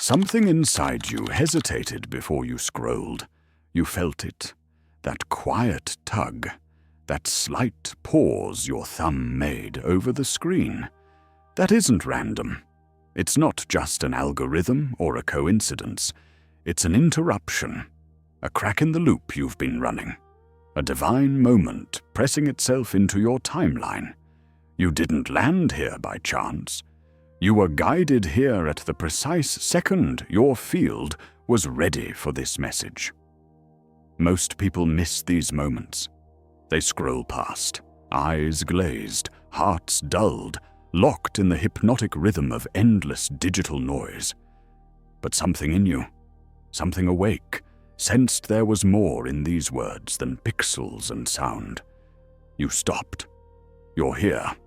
Something inside you hesitated before you scrolled. You felt it, that quiet tug, that slight pause your thumb made over the screen. That isn't random. It's not just an algorithm or a coincidence. It's an interruption, a crack in the loop you've been running, a divine moment pressing itself into your timeline. You didn't land here by chance. You were guided here at the precise second your field was ready for this message. Most people miss these moments. They scroll past, eyes glazed, hearts dulled, locked in the hypnotic rhythm of endless digital noise. But something in you, something awake, sensed there was more in these words than pixels and sound. You stopped. You're here.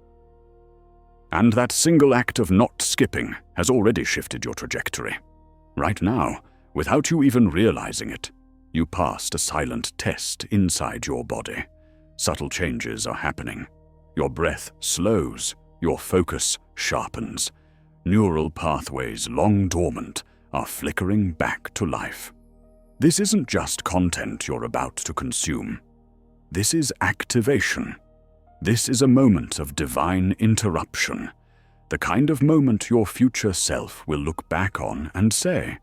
And that single act of not skipping has already shifted your trajectory. Right now, without you even realizing it, you passed a silent test inside your body. Subtle changes are happening. Your breath slows, your focus sharpens. Neural pathways long dormant are flickering back to life. This isn't just content you're about to consume. This is activation. This is a moment of divine interruption, the kind of moment your future self will look back on and say,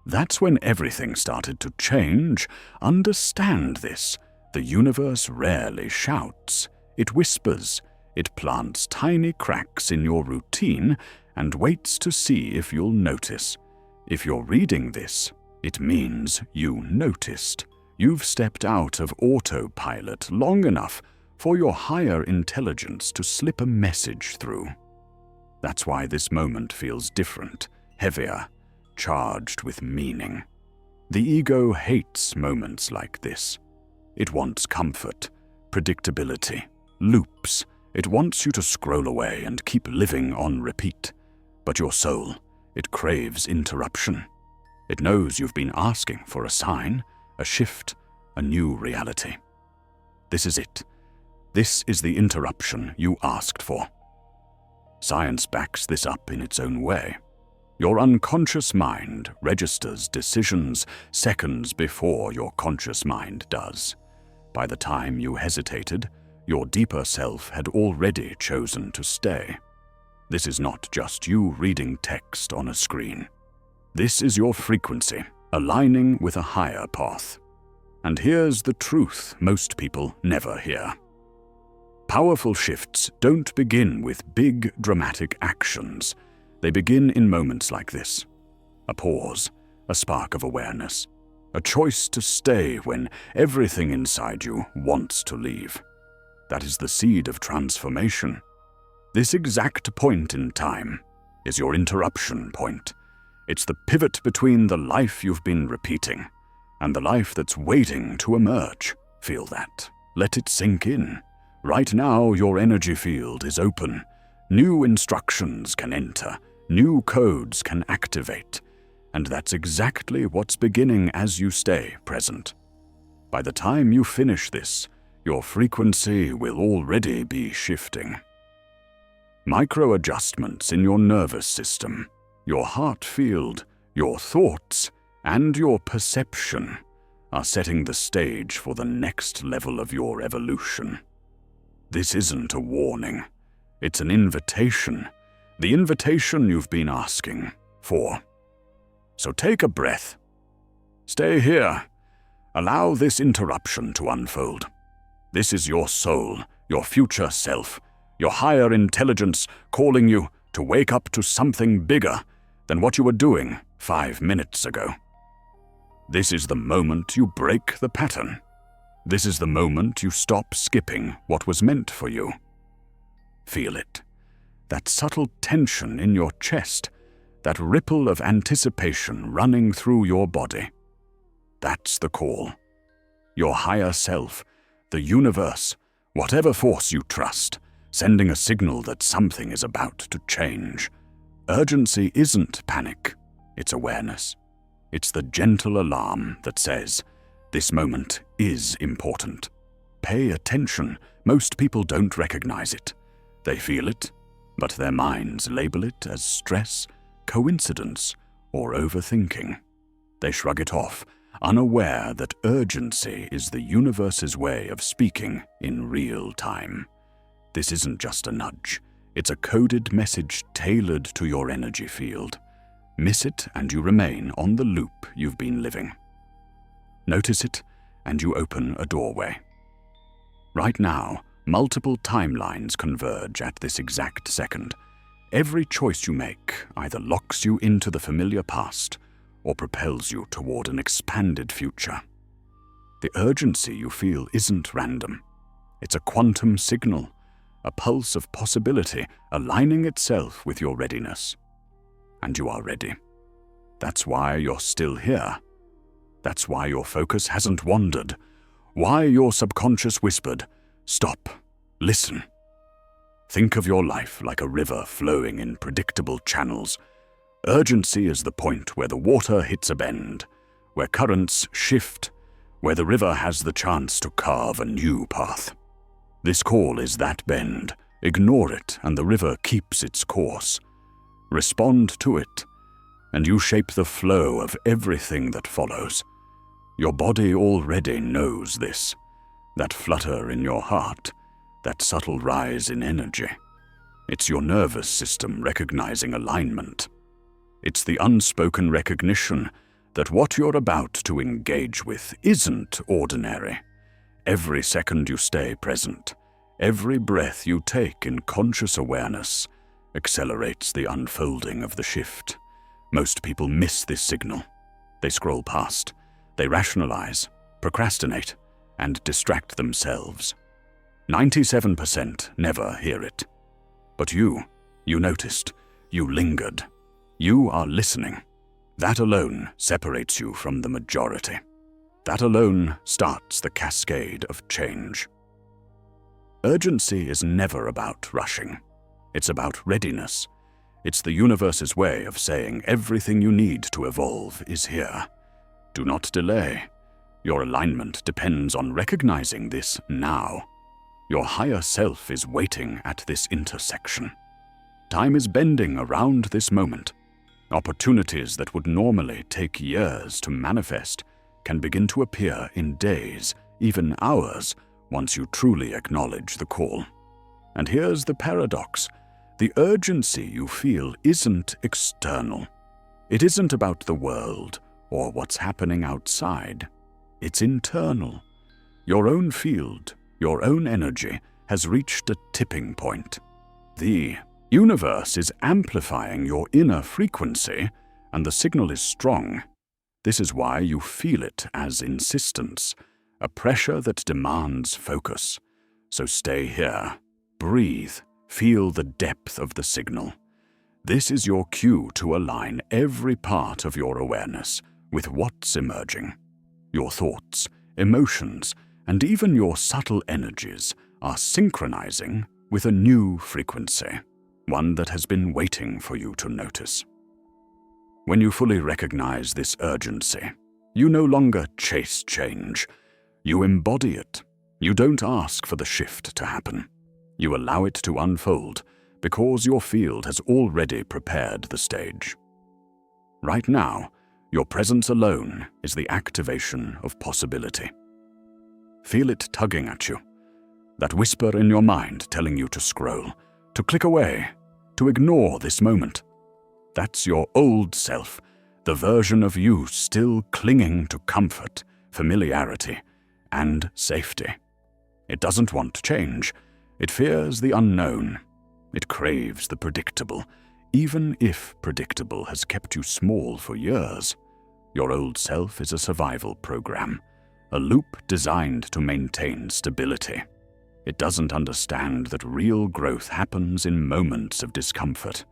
"That's when everything started to change. Understand this. The universe rarely shouts. It whispers. It plants tiny cracks in your routine and waits to see if you'll notice. If you're reading this, it means you noticed. You've stepped out of autopilot long enough for your higher intelligence to slip a message through. That's why this moment feels different, heavier, charged with meaning. The ego hates moments like this. It wants comfort, predictability, loops. It wants you to scroll away and keep living on repeat. But your soul, it craves interruption. It knows you've been asking for a sign, a shift, a new reality. This is it. This is the interruption you asked for. Science backs this up in its own way. Your unconscious mind registers decisions seconds before your conscious mind does. By the time you hesitated, your deeper self had already chosen to stay. This is not just you reading text on a screen. This is your frequency, aligning with a higher path. And here's the truth most people never hear. Powerful shifts don't begin with big, dramatic actions. They begin in moments like this. A pause, a spark of awareness, a choice to stay when everything inside you wants to leave. That is the seed of transformation. This exact point in time is your interruption point. It's the pivot between the life you've been repeating and the life that's waiting to emerge. Feel that. Let it sink in. Right now, your energy field is open. New instructions can enter. New codes can activate. And that's exactly what's beginning as you stay present. By the time you finish this, your frequency will already be shifting. Micro-adjustments in your nervous system, your heart field, your thoughts, and your perception are setting the stage for the next level of your evolution. This isn't a warning. It's an invitation. The invitation you've been asking for. So take a breath. Stay here. Allow this interruption to unfold. This is your soul, your future self, your higher intelligence calling you to wake up to something bigger than what you were doing 5 minutes ago. This is the moment you break the pattern. This is the moment you stop skipping what was meant for you. Feel it. That subtle tension in your chest, that ripple of anticipation running through your body. That's the call. Your higher self, the universe, whatever force you trust, sending a signal that something is about to change. Urgency isn't panic, it's awareness. It's the gentle alarm that says, this moment is important. Pay attention. Most people don't recognize it. They feel it, but their minds label it as stress, coincidence, or overthinking. They shrug it off, unaware that urgency is the universe's way of speaking in real time. This isn't just a nudge. It's a coded message tailored to your energy field. Miss it and you remain on the loop you've been living. Notice it and you open a doorway. Right now, multiple timelines converge at this exact second. Every choice you make either locks you into the familiar past or propels you toward an expanded future. The urgency you feel isn't random. It's a quantum signal, a pulse of possibility aligning itself with your readiness. And you are ready. That's why you're still here. That's why your focus hasn't wandered. Why your subconscious whispered, "Stop, listen." Think of your life like a river flowing in predictable channels. Urgency is the point where the water hits a bend, where currents shift, where the river has the chance to carve a new path. This call is that bend. Ignore it and the river keeps its course. Respond to it, and you shape the flow of everything that follows. Your body already knows this. That flutter in your heart, that subtle rise in energy. It's your nervous system recognizing alignment. It's the unspoken recognition that what you're about to engage with isn't ordinary. Every second you stay present, every breath you take in conscious awareness, accelerates the unfolding of the shift. Most people miss this signal. They scroll past, they rationalize, procrastinate, and distract themselves. 97% never hear it. But you noticed, you lingered. You are listening. That alone separates you from the majority. That alone starts the cascade of change. Urgency is never about rushing. It's about readiness. It's the universe's way of saying everything you need to evolve is here. Do not delay. Your alignment depends on recognizing this now. Your higher self is waiting at this intersection. Time is bending around this moment. Opportunities that would normally take years to manifest can begin to appear in days, even hours, once you truly acknowledge the call. And here's the paradox. The urgency you feel isn't external. It isn't about the world or what's happening outside. It's internal. Your own field, your own energy has reached a tipping point. The universe is amplifying your inner frequency, and the signal is strong. This is why you feel it as insistence, a pressure that demands focus. So stay here, breathe, feel the depth of the signal. This is your cue to align every part of your awareness with what's emerging. Your thoughts, emotions, and even your subtle energies are synchronizing with a new frequency, one that has been waiting for you to notice. When you fully recognize this urgency, you no longer chase change. You embody it. You don't ask for the shift to happen. You allow it to unfold because your field has already prepared the stage. Right now, your presence alone is the activation of possibility. Feel it tugging at you, that whisper in your mind telling you to scroll, to click away, to ignore this moment. That's your old self, the version of you still clinging to comfort, familiarity, and safety. It doesn't want change. It fears the unknown. It craves the predictable, even if predictable has kept you small for years. Your old self is a survival program, a loop designed to maintain stability. It doesn't understand that real growth happens in moments of discomfort.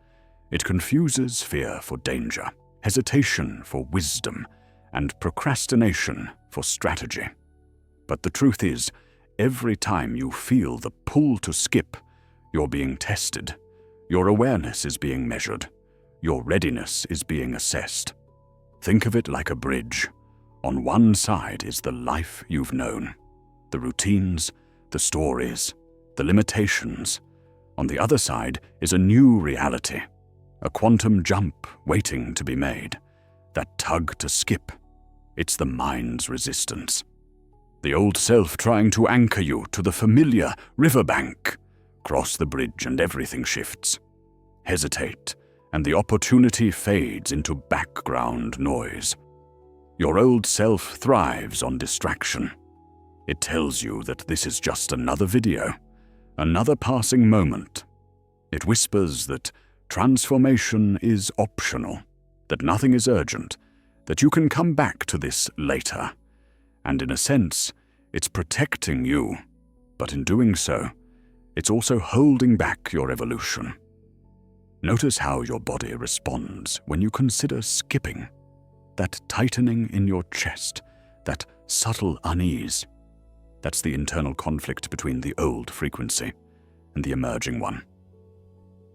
It confuses fear for danger, hesitation for wisdom, and procrastination for strategy. But the truth is, every time you feel the pull to skip, you're being tested. Your awareness is being measured. Your readiness is being assessed. Think of it like a bridge. On one side is the life you've known, the routines, the stories, the limitations. On the other side is a new reality, a quantum jump waiting to be made. that tug to skip. It's the mind's resistance. The old self trying to anchor you to the familiar riverbank. Cross the bridge and everything shifts. Hesitate, and the opportunity fades into background noise. Your old self thrives on distraction. It tells you that this is just another video, another passing moment. It whispers that transformation is optional, that nothing is urgent, that you can come back to this later. And in a sense, it's protecting you, but in doing so, it's also holding back your evolution. Notice how your body responds when you consider skipping. That tightening in your chest, that subtle unease. That's the internal conflict between the old frequency and the emerging one.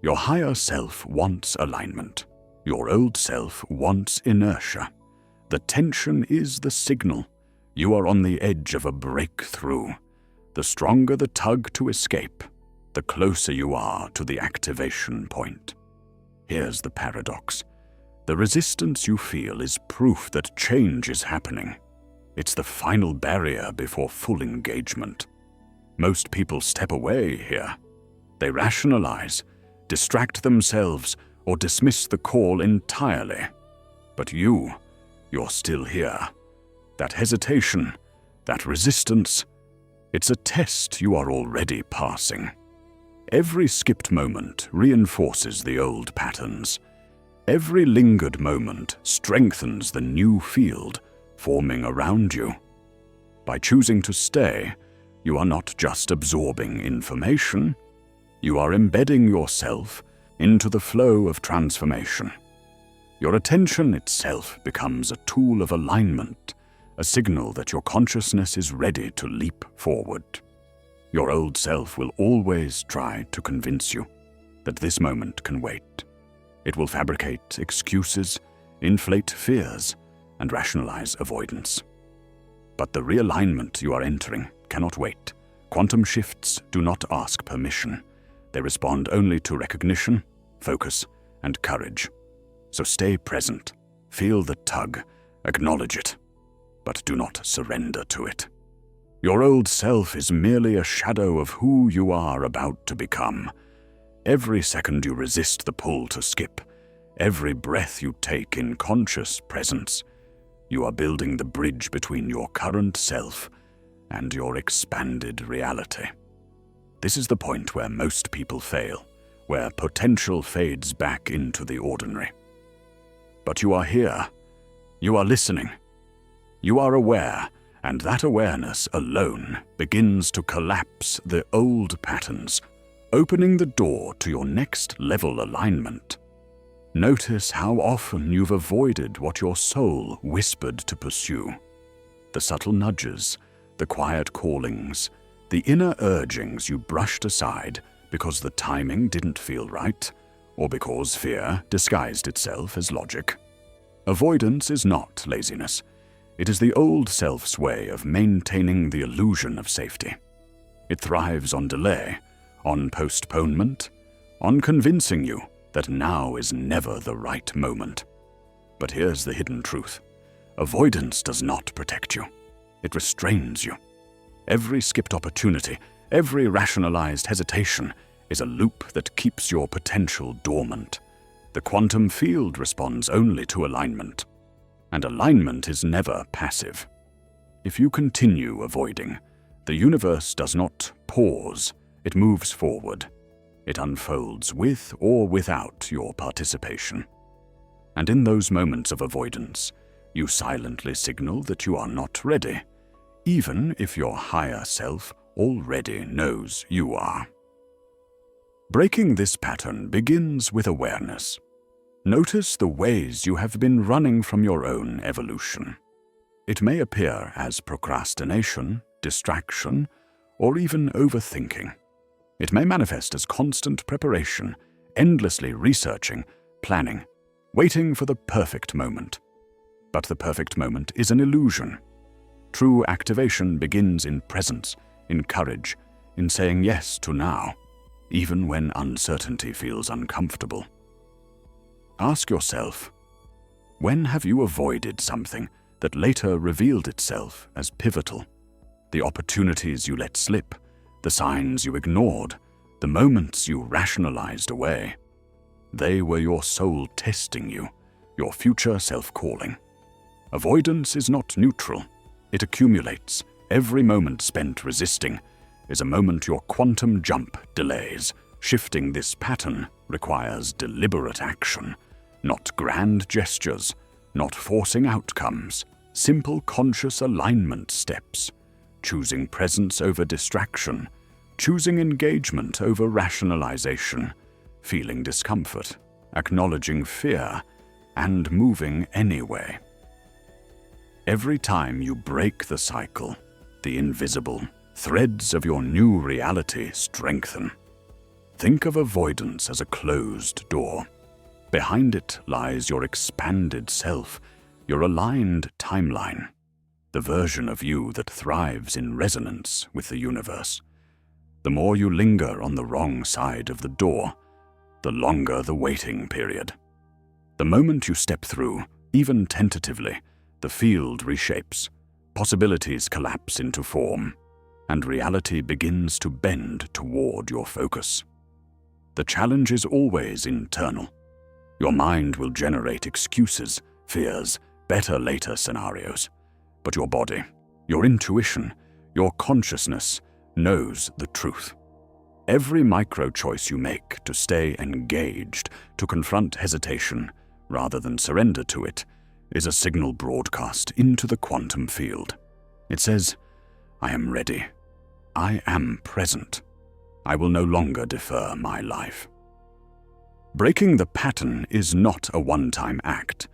Your higher self wants alignment. Your old self wants inertia. The tension is the signal. You are on the edge of a breakthrough. The stronger the tug to escape, the closer you are to the activation point. Here's the paradox. The resistance you feel is proof that change is happening. It's the final barrier before full engagement. Most people step away here. They rationalize, distract themselves, or dismiss the call entirely. But you're still here. That hesitation, that resistance, it's a test you are already passing. Every skipped moment reinforces the old patterns. Every lingered moment strengthens the new field forming around you. By choosing to stay, you are not just absorbing information, you are embedding yourself into the flow of transformation. Your attention itself becomes a tool of alignment, a signal that your consciousness is ready to leap forward. Your old self will always try to convince you that this moment can wait. It will fabricate excuses, inflate fears, and rationalize avoidance. But the realignment you are entering cannot wait. Quantum shifts do not ask permission. They respond only to recognition, focus, and courage. So stay present, feel the tug, acknowledge it, but do not surrender to it. Your old self is merely a shadow of who you are about to become. Every second you resist the pull to skip, every breath you take in conscious presence, you are building the bridge between your current self and your expanded reality. This is the point where most people fail, where potential fades back into the ordinary. But you are here, you are listening, you are aware, and that awareness alone begins to collapse the old patterns, opening the door to your next level alignment. Notice how often you've avoided what your soul whispered to pursue. The subtle nudges, the quiet callings, the inner urgings you brushed aside because the timing didn't feel right, or because fear disguised itself as logic. Avoidance is not laziness. It is the old self's way of maintaining the illusion of safety. It thrives on delay, on postponement, on convincing you that now is never the right moment. But here's the hidden truth. Avoidance does not protect you. It restrains you. Every skipped opportunity, every rationalized hesitation is a loop that keeps your potential dormant. The quantum field responds only to alignment, and alignment is never passive. If you continue avoiding, the universe does not pause, it moves forward. It unfolds with or without your participation. And in those moments of avoidance, you silently signal that you are not ready, even if your higher self already knows you are. Breaking this pattern begins with awareness. Notice the ways you have been running from your own evolution. It may appear as procrastination, distraction, or even overthinking. It may manifest as constant preparation, endlessly researching, planning, waiting for the perfect moment. But the perfect moment is an illusion. True activation begins in presence, in courage, in saying yes to now, even when uncertainty feels uncomfortable. Ask yourself, When have you avoided something that later revealed itself as pivotal? The opportunities you let slip, the signs you ignored, the moments you rationalized away. They were your soul testing you, your future self calling. Avoidance is not neutral. It accumulates. Every moment spent resisting is a moment your quantum jump delays. Shifting this pattern requires deliberate action, not grand gestures, not forcing outcomes, simple conscious alignment steps, choosing presence over distraction, choosing engagement over rationalization, feeling discomfort, acknowledging fear, and moving anyway. Every time you break the cycle, the invisible threads of your new reality strengthen. Think of avoidance as a closed door. Behind it lies your expanded self, your aligned timeline, the version of you that thrives in resonance with the universe. The more you linger on the wrong side of the door, the longer the waiting period. The moment you step through, even tentatively, the field reshapes, possibilities collapse into form, and reality begins to bend toward your focus. The challenge is always internal. Your mind will generate excuses, fears, better later scenarios. But your body, your intuition, your consciousness knows the truth. Every micro-choice you make to stay engaged, to confront hesitation rather than surrender to it, is a signal broadcast into the quantum field. It says, I am ready. I am present. I will no longer defer my life. Breaking the pattern is not a one-time act.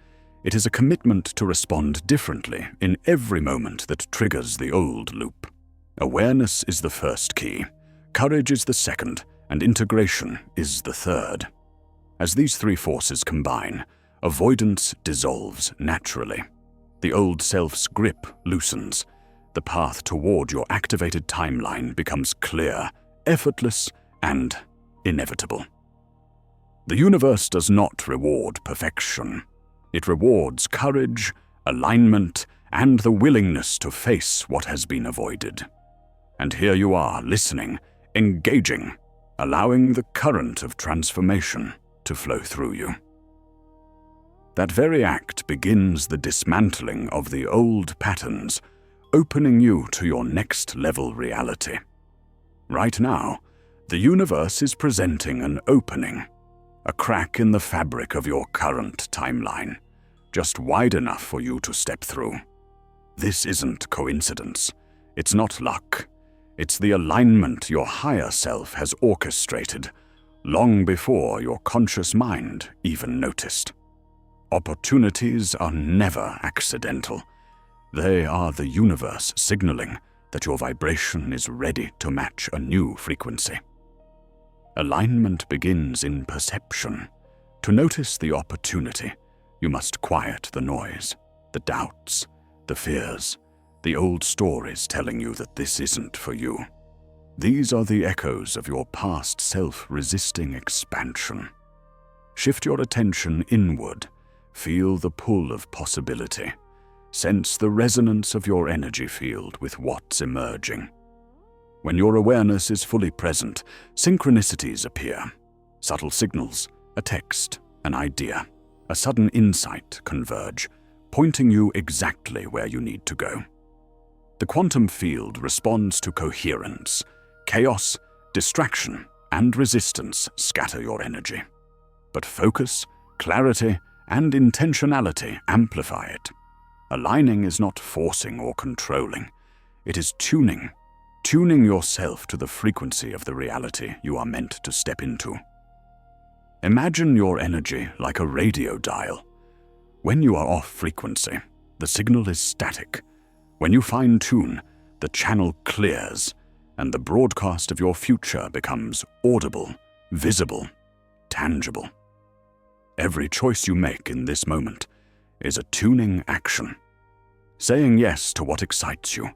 It is a commitment to respond differently in every moment that triggers the old loop. Awareness is the first key, courage is the second, and integration is the third. As these three forces combine, avoidance dissolves naturally. The old self's grip loosens. The path toward your activated timeline becomes clear, effortless, and inevitable. The universe does not reward perfection. It rewards courage, alignment, and the willingness to face what has been avoided. And here you are, listening, engaging, allowing the current of transformation to flow through you. That very act begins the dismantling of the old patterns, opening you to your next level reality. Right now, the universe is presenting an opening, a crack in the fabric of your current timeline, just wide enough for you to step through. This isn't coincidence. It's not luck. It's the alignment your higher self has orchestrated long before your conscious mind even noticed. Opportunities are never accidental. They are the universe signaling that your vibration is ready to match a new frequency. Alignment begins in perception. To notice the opportunity, you must quiet the noise, the doubts, the fears, the old stories telling you that this isn't for you. These are the echoes of your past self resisting expansion. Shift your attention inward. Feel the pull of possibility. Sense the resonance of your energy field with what's emerging. When your awareness is fully present, synchronicities appear. Subtle signals, a text, an idea, a sudden insight converge, pointing you exactly where you need to go. The quantum field responds to coherence. Chaos, distraction, and resistance scatter your energy. But focus, clarity, and intentionality amplify it. Aligning is not forcing or controlling. It is tuning yourself to the frequency of the reality you are meant to step into. Imagine your energy like a radio dial. When you are off frequency, the signal is static. When you fine-tune, the channel clears, and the broadcast of your future becomes audible, visible, tangible. Every choice you make in this moment is a tuning action. Saying yes to what excites you,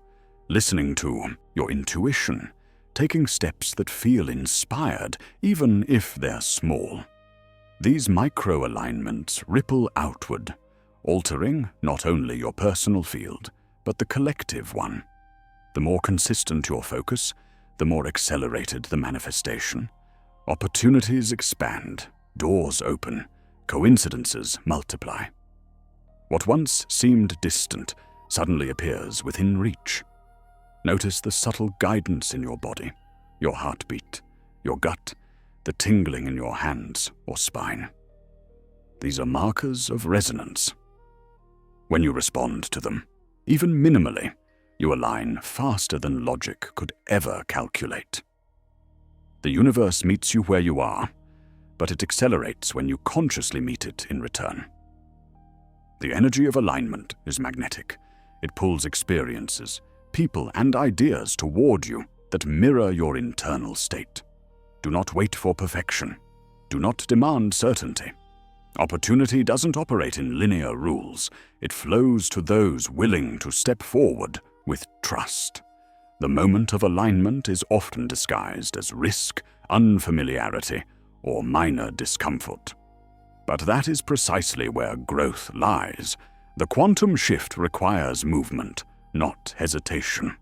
listening to your intuition, taking steps that feel inspired, even if they're small. These micro-alignments ripple outward, altering not only your personal field, but the collective one. The more consistent your focus, the more accelerated the manifestation. Opportunities expand, doors open, coincidences multiply. What once seemed distant suddenly appears within reach. Notice the subtle guidance in your body, your heartbeat, your gut, the tingling in your hands or spine. These are markers of resonance. When you respond to them, even minimally, you align faster than logic could ever calculate. The universe meets you where you are, but it accelerates when you consciously meet it in return. The energy of alignment is magnetic. It pulls experiences, people, and ideas toward you that mirror your internal state. Do not wait for perfection. Do not demand certainty. Opportunity doesn't operate in linear rules. It flows to those willing to step forward with trust. The moment of alignment is often disguised as risk, unfamiliarity, or minor discomfort. But that is precisely where growth lies. The quantum shift requires movement, not hesitation.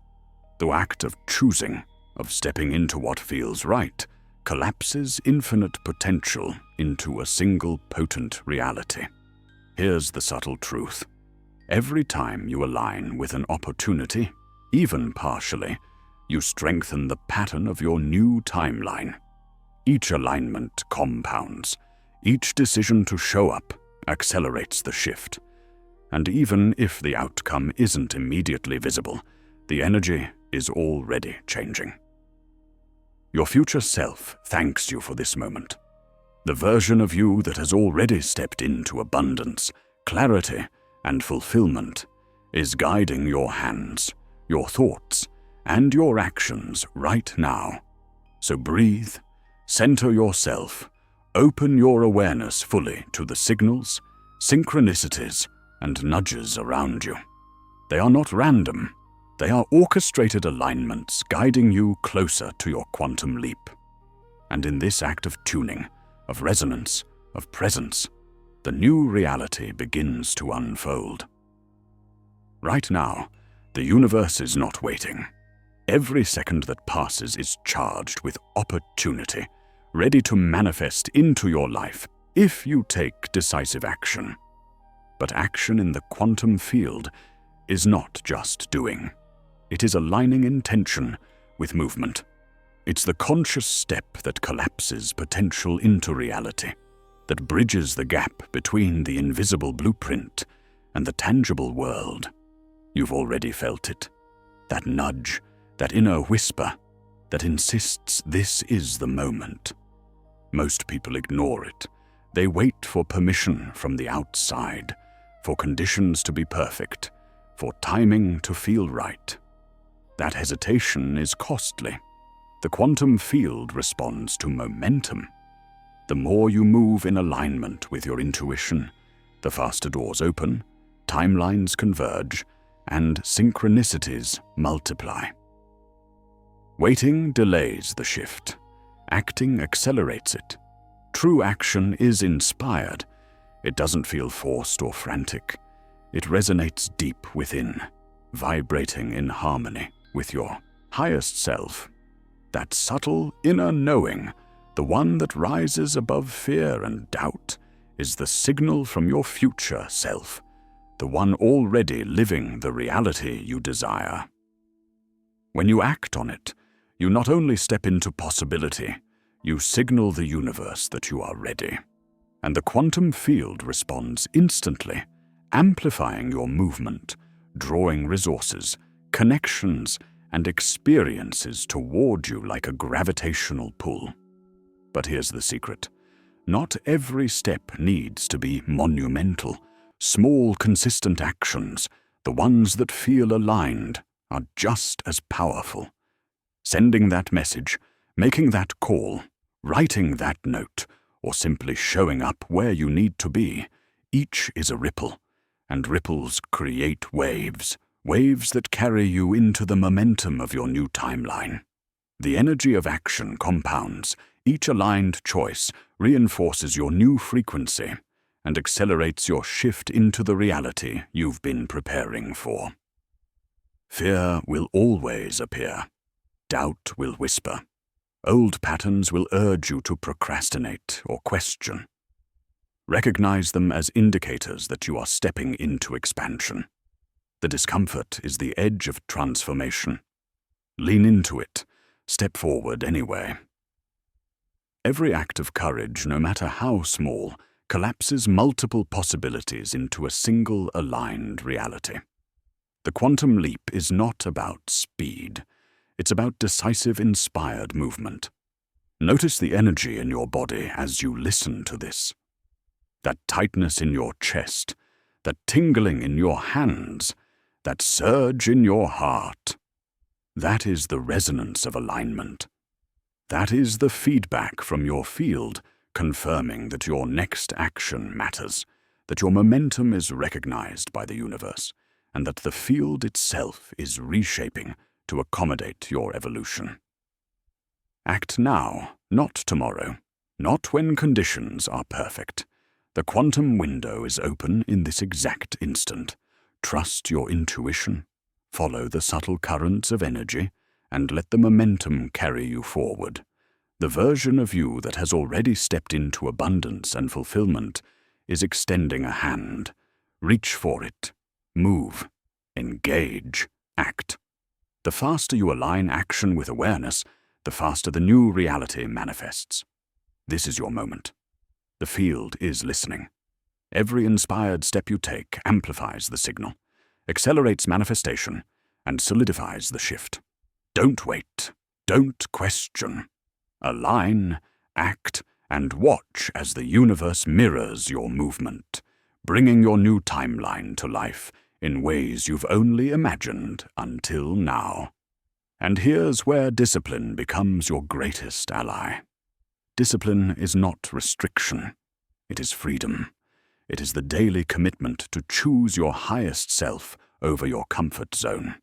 The act of choosing, of stepping into what feels right, collapses infinite potential into a single potent reality. Here's the subtle truth. Every time you align with an opportunity, even partially, you strengthen the pattern of your new timeline. Each alignment compounds. Each decision to show up accelerates the shift. And even if the outcome isn't immediately visible, the energy is already changing. Your future self thanks you for this moment. The version of you that has already stepped into abundance, clarity, and fulfillment is guiding your hands, your thoughts, and your actions right now. So breathe, center yourself, open your awareness fully to the signals, synchronicities, and nudges around you. They are not random. They are orchestrated alignments guiding you closer to your quantum leap. And in this act of tuning, of resonance, of presence, the new reality begins to unfold. Right now, the universe is not waiting. Every second that passes is charged with opportunity, ready to manifest into your life if you take decisive action. But action in the quantum field is not just doing. It is aligning intention with movement. It's the conscious step that collapses potential into reality, that bridges the gap between the invisible blueprint and the tangible world. You've already felt it. That nudge, that inner whisper that insists this is the moment. Most people ignore it. They wait for permission from the outside, for conditions to be perfect, for timing to feel right. That hesitation is costly. The quantum field responds to momentum. The more you move in alignment with your intuition, the faster doors open, timelines converge, and synchronicities multiply. Waiting delays the shift. Acting accelerates it. True action is inspired. It doesn't feel forced or frantic. It resonates deep within, vibrating in harmony with your highest self. That subtle inner knowing, the one that rises above fear and doubt, is the signal from your future self, the one already living the reality you desire. When you act on it, you not only step into possibility, you signal the universe that you are ready. And the quantum field responds instantly, amplifying your movement, drawing resources, connections, and experiences toward you like a gravitational pull. But here's the secret. Not every step needs to be monumental. Small, consistent actions, the ones that feel aligned, are just as powerful. Sending that message, making that call, writing that note, or simply showing up where you need to be, each is a ripple, and ripples create waves, waves that carry you into the momentum of your new timeline. The energy of action compounds. Each aligned choice reinforces your new frequency, and accelerates your shift into the reality you've been preparing for. Fear will always appear. Doubt will whisper. Old patterns will urge you to procrastinate or question. Recognize them as indicators that you are stepping into expansion. The discomfort is the edge of transformation. Lean into it. Step forward anyway. Every act of courage, no matter how small, collapses multiple possibilities into a single aligned reality. The quantum leap is not about speed. It's about decisive, inspired movement. Notice the energy in your body as you listen to this. That tightness in your chest, that tingling in your hands, that surge in your heart. That is the resonance of alignment. That is the feedback from your field confirming that your next action matters, that your momentum is recognized by the universe, and that the field itself is reshaping to accommodate your evolution. Act now, not tomorrow, not when conditions are perfect. The quantum window is open in this exact instant. Trust your intuition, follow the subtle currents of energy, and let the momentum carry you forward. The version of you that has already stepped into abundance and fulfillment is extending a hand. Reach for it. Move. Engage. Act. The faster you align action with awareness, the faster the new reality manifests. This is your moment. The field is listening. Every inspired step you take amplifies the signal, accelerates manifestation, and solidifies the shift. Don't wait. Don't question. Align, act, and watch as the universe mirrors your movement, bringing your new timeline to life in ways you've only imagined until now. And here's where discipline becomes your greatest ally. Discipline is not restriction. It is freedom. It is the daily commitment to choose your highest self over your comfort zone.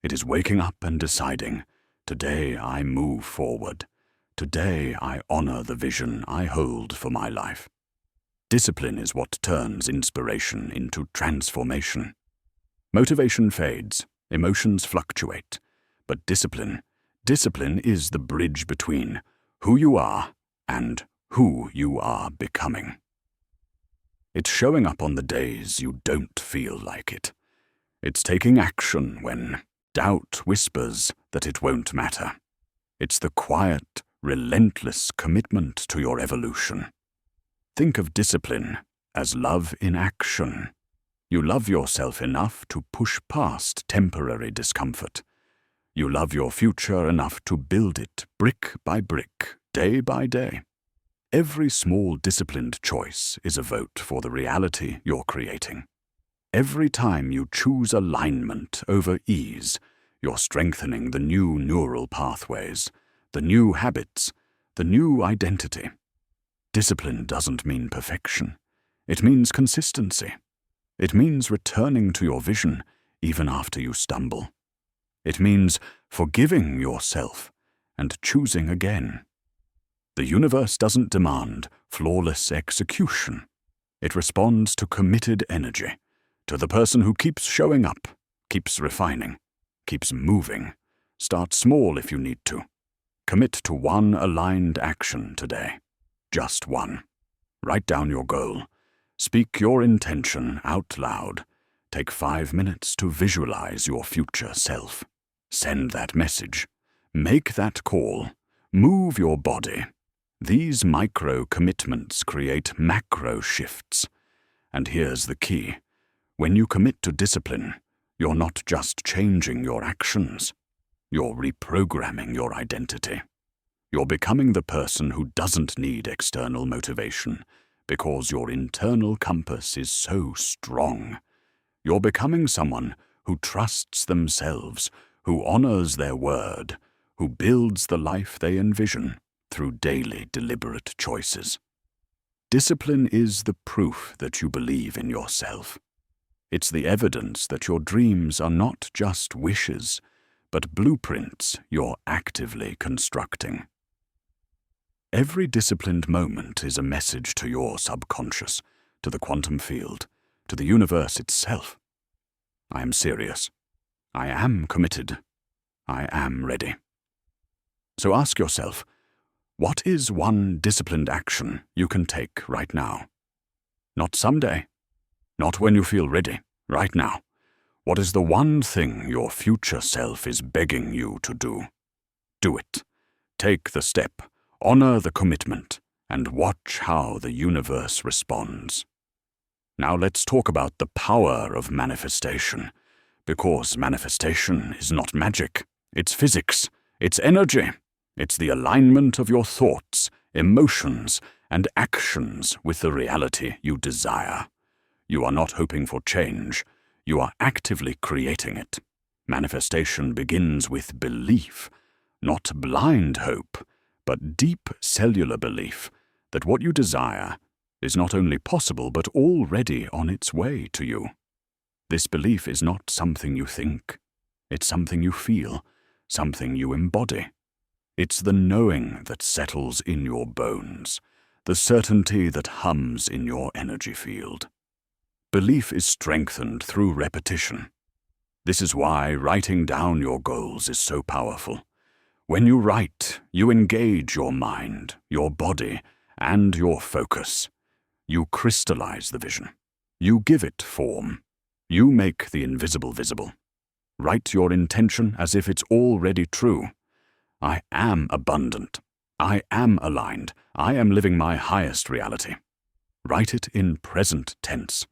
It is waking up and deciding, today I move forward. Today I honor the vision I hold for my life. Discipline is what turns inspiration into transformation. Motivation fades, emotions fluctuate, but discipline is the bridge between who you are and who you are becoming. It's showing up on the days you don't feel like it. It's taking action when doubt whispers that it won't matter. It's the quiet, relentless commitment to your evolution. Think of discipline as love in action. You love yourself enough to push past temporary discomfort. You love your future enough to build it brick by brick, day by day. Every small disciplined choice is a vote for the reality you're creating. Every time you choose alignment over ease, you're strengthening the new neural pathways, the new habits, the new identity. Discipline doesn't mean perfection. It means consistency. It means returning to your vision even after you stumble. It means forgiving yourself and choosing again. The universe doesn't demand flawless execution. It responds to committed energy, to the person who keeps showing up, keeps refining, keeps moving. Start small if you need to. Commit to one aligned action today. Just one. Write down your goal. Speak your intention out loud. Take 5 minutes to visualize your future self. Send that message. Make that call. Move your body. These micro commitments create macro shifts. And here's the key. When you commit to discipline, you're not just changing your actions. You're reprogramming your identity. You're becoming the person who doesn't need external motivation because your internal compass is so strong. You're becoming someone who trusts themselves, who honors their word, who builds the life they envision through daily deliberate choices. Discipline is the proof that you believe in yourself. It's the evidence that your dreams are not just wishes, but blueprints you're actively constructing. Every disciplined moment is a message to your subconscious to the quantum field, to the universe itself. I am serious. I am committed. I am ready. So ask yourself, what is one disciplined action you can take right now? Not someday. Not when you feel ready. Right now. What is the one thing your future self is begging you to do? Do it. Take the step. Honor the commitment. And watch how the universe responds. Now let's talk about the power of manifestation. Because manifestation is not magic. It's physics. It's energy. It's the alignment of your thoughts, emotions, and actions with the reality you desire. You are not hoping for change. You are actively creating it. Manifestation begins with belief, not blind hope, but deep cellular belief that what you desire is not only possible but already on its way to you. This belief is not something you think. It's something you feel, something you embody. It's the knowing that settles in your bones, the certainty that hums in your energy field. Belief is strengthened through repetition. This is why writing down your goals is so powerful. When you write, you engage your mind, your body, and your focus. You crystallize the vision. You give it form. You make the invisible visible. Write your intention as if it's already true. I am abundant. I am aligned. I am living my highest reality. Write it in present tense.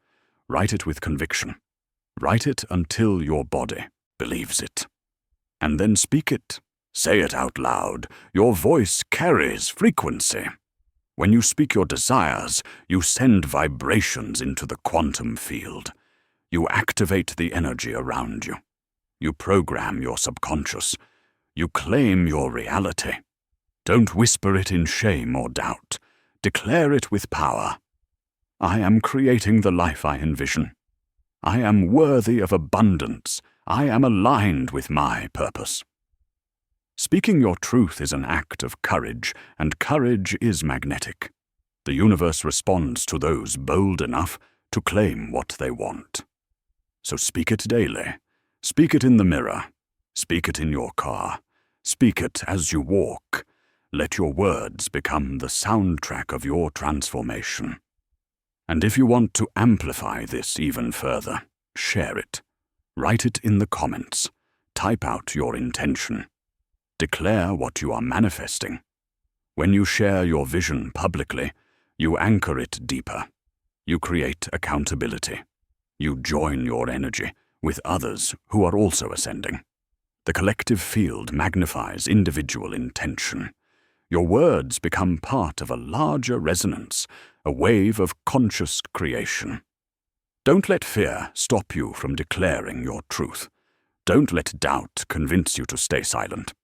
Write it with conviction. Write it until your body believes it. And then speak it. Say it out loud. Your voice carries frequency. When you speak your desires, you send vibrations into the quantum field. You activate the energy around you. You program your subconscious. You claim your reality. Don't whisper it in shame or doubt. Declare it with power. I am creating the life I envision. I am worthy of abundance. I am aligned with my purpose. Speaking your truth is an act of courage, and courage is magnetic. The universe responds to those bold enough to claim what they want. So speak it daily. Speak it in the mirror. Speak it in your car. Speak it as you walk. Let your words become the soundtrack of your transformation. And if you want to amplify this even further, share it. Write it in the comments. Type out your intention. Declare what you are manifesting. When you share your vision publicly, you anchor it deeper. You create accountability. You join your energy with others who are also ascending. The collective field magnifies individual intention. Your words become part of a larger resonance, a wave of conscious creation. Don't let fear stop you from declaring your truth. Don't let doubt convince you to stay silent.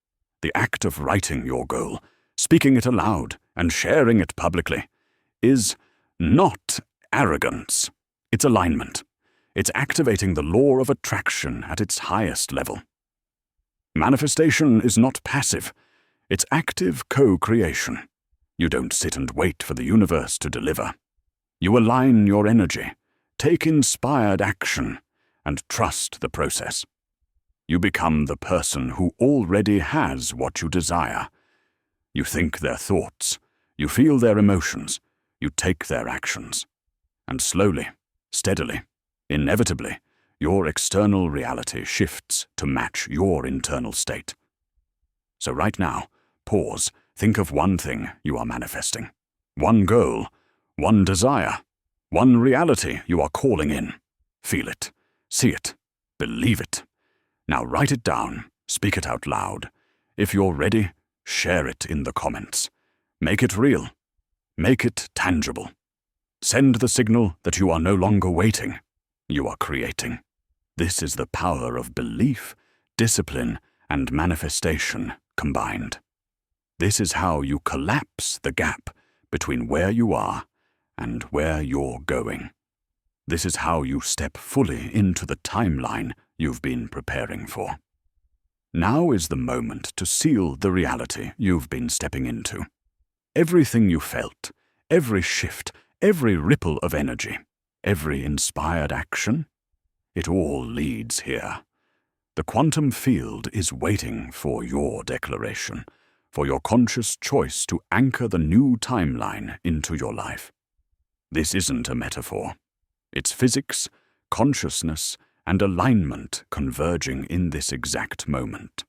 The act of writing your goal, speaking it aloud, and sharing it publicly is not arrogance. It's alignment. It's activating the law of attraction at its highest level. Manifestation is not passive. It's active co-creation. You don't sit and wait for the universe to deliver. You align your energy, take inspired action, and trust the process. You become the person who already has what you desire. You think their thoughts. You feel their emotions. You take their actions. And slowly, steadily, inevitably, your external reality shifts to match your internal state. So right now, pause, think of one thing you are manifesting. One goal, one desire, one reality you are calling in. Feel it, see it, believe it. Now write it down, speak it out loud. If you're ready, share it in the comments. Make it real. Make it tangible. Send the signal that you are no longer waiting. You are creating. This is the power of belief, discipline, and manifestation combined. This is how you collapse the gap between where you are and where you're going. This is how you step fully into the timeline you've been preparing for. Now is the moment to seal the reality you've been stepping into. Everything you felt, every shift, every ripple of energy, every inspired action, it all leads here. The quantum field is waiting for your declaration, for your conscious choice to anchor the new timeline into your life. This isn't a metaphor. It's physics, consciousness, and alignment converging in this exact moment.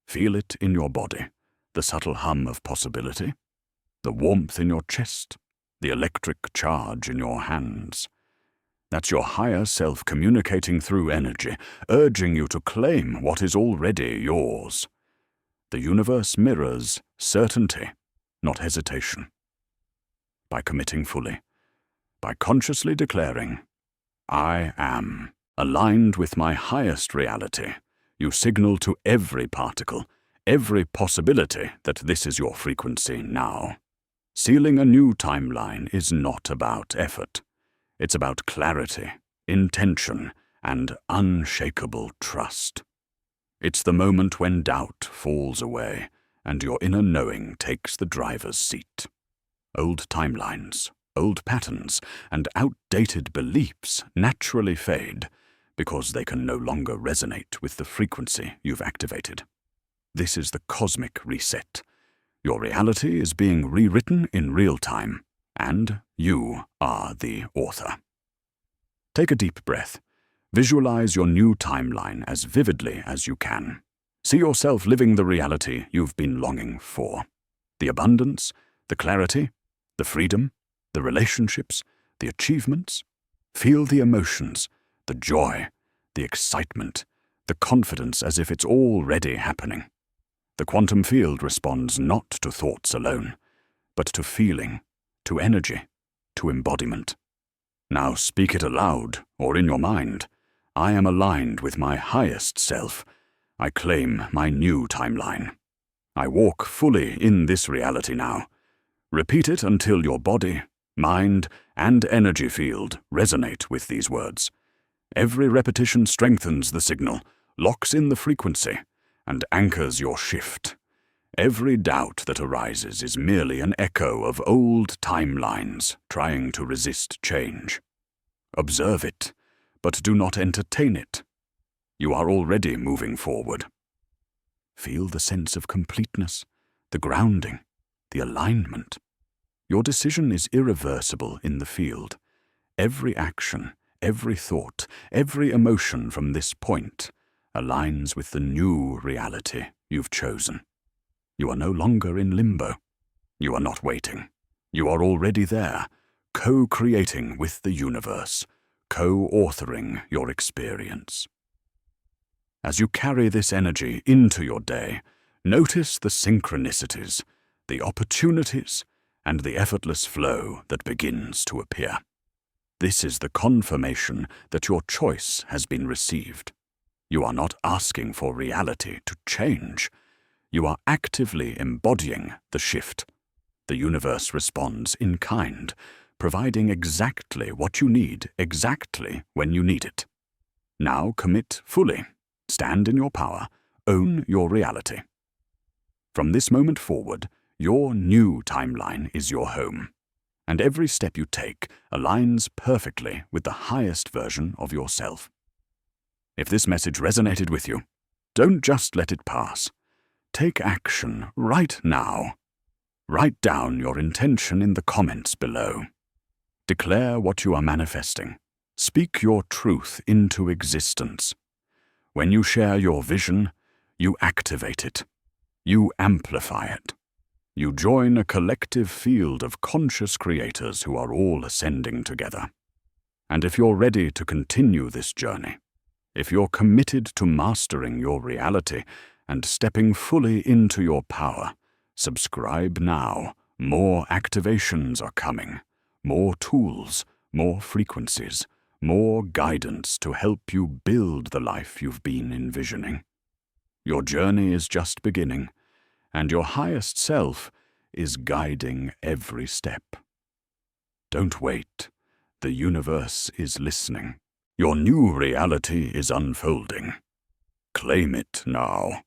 Feel it in your body, the subtle hum of possibility, the warmth in your chest, the electric charge in your hands. That's your higher self communicating through energy, urging you to claim what is already yours. The universe mirrors certainty, not hesitation. By committing fully, by consciously declaring, I am, aligned with my highest reality, you signal to every particle, every possibility that this is your frequency now. Sealing a new timeline is not about effort. It's about clarity, intention, and unshakable trust. It's the moment when doubt falls away and your inner knowing takes the driver's seat. Old timelines, old patterns, and outdated beliefs naturally fade because they can no longer resonate with the frequency you've activated. This is the cosmic reset. Your reality is being rewritten in real time, and you are the author. Take a deep breath. Visualize your new timeline as vividly as you can. See yourself living the reality you've been longing for. The abundance, the clarity, the freedom, the relationships, the achievements. Feel the emotions, the joy, the excitement, the confidence as if it's already happening. The quantum field responds not to thoughts alone, but to feeling, to energy, to embodiment. Now speak it aloud or in your mind. I am aligned with my highest self. I claim my new timeline. I walk fully in this reality now. Repeat it until your body, mind, and energy field resonate with these words. Every repetition strengthens the signal, locks in the frequency, and anchors your shift. Every doubt that arises is merely an echo of old timelines trying to resist change. Observe it, but do not entertain it. You are already moving forward. Feel the sense of completeness, the grounding, the alignment. Your decision is irreversible in the field. Every action, every thought, every emotion from this point aligns with the new reality you've chosen. You are no longer in limbo. You are not waiting. You are already there, co-creating with the universe, co-authoring your experience. As you carry this energy into your day, notice the synchronicities, the opportunities, and the effortless flow that begins to appear. This is the confirmation that your choice has been received. You are not asking for reality to change. You are actively embodying the shift. The universe responds in kind, providing exactly what you need exactly when you need it. Now commit fully. Stand in your power. Own your reality. From this moment forward, your new timeline is your home, and every step you take aligns perfectly with the highest version of yourself. If this message resonated with you, don't just let it pass. Take action right now. Write down your intention in the comments below. Declare what you are manifesting. Speak your truth into existence. When you share your vision, you activate it. You amplify it. You join a collective field of conscious creators who are all ascending together. And if you're ready to continue this journey, if you're committed to mastering your reality and stepping fully into your power, subscribe now. More activations are coming. More tools, more frequencies, more guidance to help you build the life you've been envisioning. Your journey is just beginning, and your highest self is guiding every step. Don't wait. The universe is listening. Your new reality is unfolding. Claim it now.